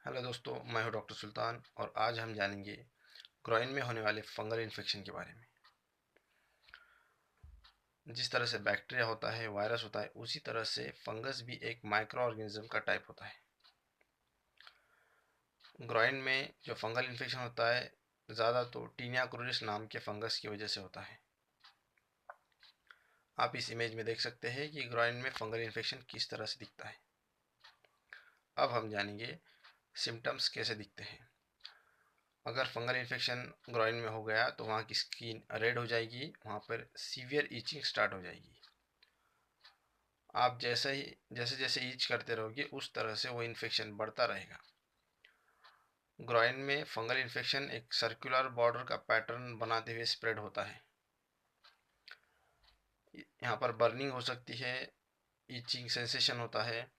Hello दोस्तों, मैं हूं डॉक्टर सुल्तान और आज हम जानेंगे ग्रॉइन में होने वाले फंगल इन्फेक्शन के बारे में। जिस तरह से बैक्टीरिया होता है, वायरस होता है, उसी तरह से फंगस भी एक माइक्रो ऑर्गेनिज्म का टाइप होता है। ग्रॉइन में जो फंगल इन्फेक्शन होता है ज़्यादा तो टीनिया क्रूरिस नाम के फंगस की वजह से होता है। आप इस इमेज में देख सकते हैं कि ग्रॉइन में फंगल इन्फेक्शन किस तरह से दिखता है। अब हम जानेंगे सिम्टम्स कैसे दिखते हैं। अगर फंगल इन्फेक्शन ग्रॉइन में हो गया तो वहाँ की स्किन रेड हो जाएगी, वहाँ पर सीवियर ईचिंग स्टार्ट हो जाएगी। आप जैसे जैसे ईच करते रहोगे उस तरह से वो इन्फेक्शन बढ़ता रहेगा। ग्रॉइन में फंगल इन्फेक्शन एक सर्कुलर बॉर्डर का पैटर्न बनाते हुए स्प्रेड होता है। यहाँ पर बर्निंग हो सकती है, ईचिंग सेंसेशन होता है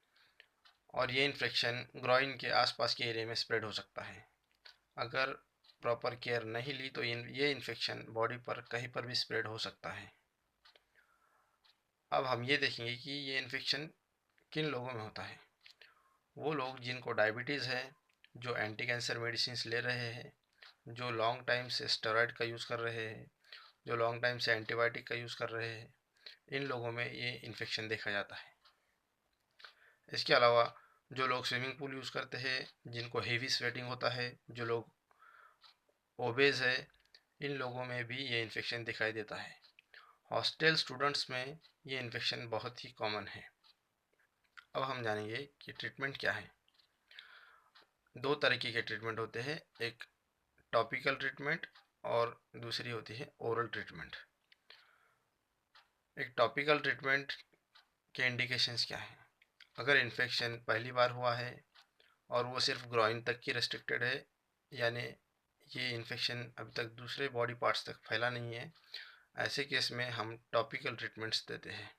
और ये इन्फेक्शन ग्रॉइन के आसपास के एरिया में स्प्रेड हो सकता है। अगर प्रॉपर केयर नहीं ली तो ये इन्फेक्शन बॉडी पर कहीं पर भी स्प्रेड हो सकता है। अब हम ये देखेंगे कि ये इन्फेक्शन किन लोगों में होता है। वो लोग जिनको डायबिटीज़ है, जो एंटी कैंसर मेडिसिन ले रहे हैं, जो लॉन्ग टाइम से स्टेरॉइड का यूज़ कर रहे हैं, जो लॉन्ग टाइम से एंटीबायोटिक का यूज़ कर रहे हैं, इन लोगों में ये इन्फेक्शन देखा जाता है। इसके अलावा जो लोग स्विमिंग पूल यूज़ करते हैं, जिनको हेवी स्वेटिंग होता है, जो लोग ओबेज है, इन लोगों में भी ये इन्फेक्शन दिखाई देता है। हॉस्टल स्टूडेंट्स में ये इन्फेक्शन बहुत ही कॉमन है। अब हम जानेंगे कि ट्रीटमेंट क्या है। दो तरीके के ट्रीटमेंट होते हैं, एक टॉपिकल ट्रीटमेंट और दूसरी होती है ओरल ट्रीटमेंट। एक टॉपिकल ट्रीटमेंट के इंडिकेशंस क्या हैं। अगर इन्फेक्शन पहली बार हुआ है और वो सिर्फ ग्रॉइन तक की रेस्ट्रिक्टेड है, यानी ये इन्फेक्शन अभी तक दूसरे बॉडी पार्ट्स तक फैला नहीं है, ऐसे केस में हम टॉपिकल ट्रीटमेंट्स देते हैं।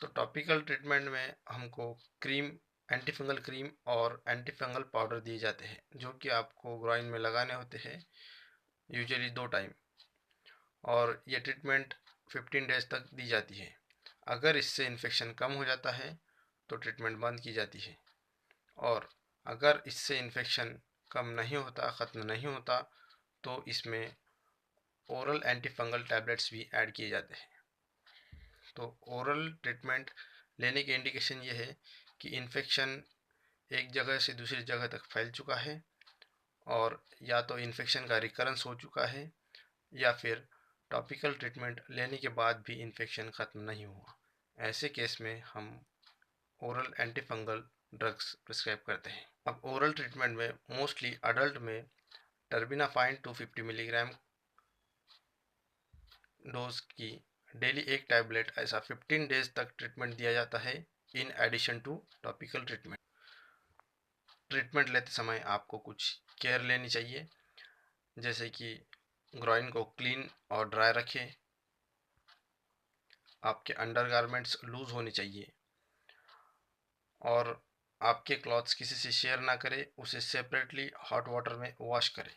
तो टॉपिकल ट्रीटमेंट में हमको क्रीम, एंटी फंगल क्रीम और एंटी फंगल पाउडर दिए जाते हैं, जो कि आपको ग्रॉइन में लगाने होते हैं, यूजुअली 2 टाइम। और ये ट्रीटमेंट 15 डेज तक दी जाती है। अगर इससे इन्फेक्शन कम हो जाता है तो ट्रीटमेंट बंद की जाती है, और अगर इससे इन्फेक्शन कम नहीं होता, ख़त्म नहीं होता, तो इसमें ओरल एंटी फंगल टैबलेट्स भी ऐड किए जाते हैं। तो ओरल ट्रीटमेंट लेने की इंडिकेशन ये है कि इन्फेक्शन एक जगह से दूसरी जगह तक फैल चुका है, और या तो इन्फेक्शन का रिकरेंस हो चुका है, या फिर टॉपिकल ट्रीटमेंट लेने के बाद भी इन्फेक्शन ख़त्म नहीं हुआ। ऐसे केस में हम ओरल एंटीफंगल ड्रग्स प्रिस्क्राइब करते हैं। अब ओरल ट्रीटमेंट में मोस्टली अडल्ट में टर्बिनाफाइन 250 मिलीग्राम डोज की डेली एक टैबलेट ऐसा 15 डेज तक ट्रीटमेंट दिया जाता है, in addition to topical treatment. Treatment लेते समय आपको कुछ केयर लेनी चाहिए, जैसे कि ग्रॉइन को क्लीन और ड्राई रखें, आपके अंडरगारमेंट्स लूज़ होने चाहिए, और आपके क्लॉथ्स किसी से शेयर ना करें, उसे सेपरेटली हॉट वाटर में वॉश करें।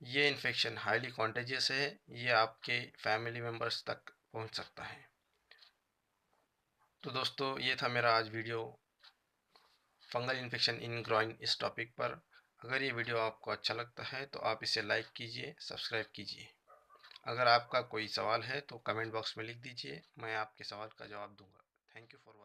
ये इन्फेक्शन हाईली कॉन्टेजियस है, ये आपके फैमिली मेम्बर्स तक पहुंच सकता है। तो दोस्तों, ये था मेरा आज video fungal infection in groin इस टॉपिक पर। अगर ये वीडियो आपको अच्छा लगता है तो आप इसे लाइक कीजिए, सब्सक्राइब कीजिए। अगर आपका कोई सवाल है तो कमेंट बॉक्स में लिख दीजिए, मैं आपके सवाल का जवाब दूंगा। Thank you for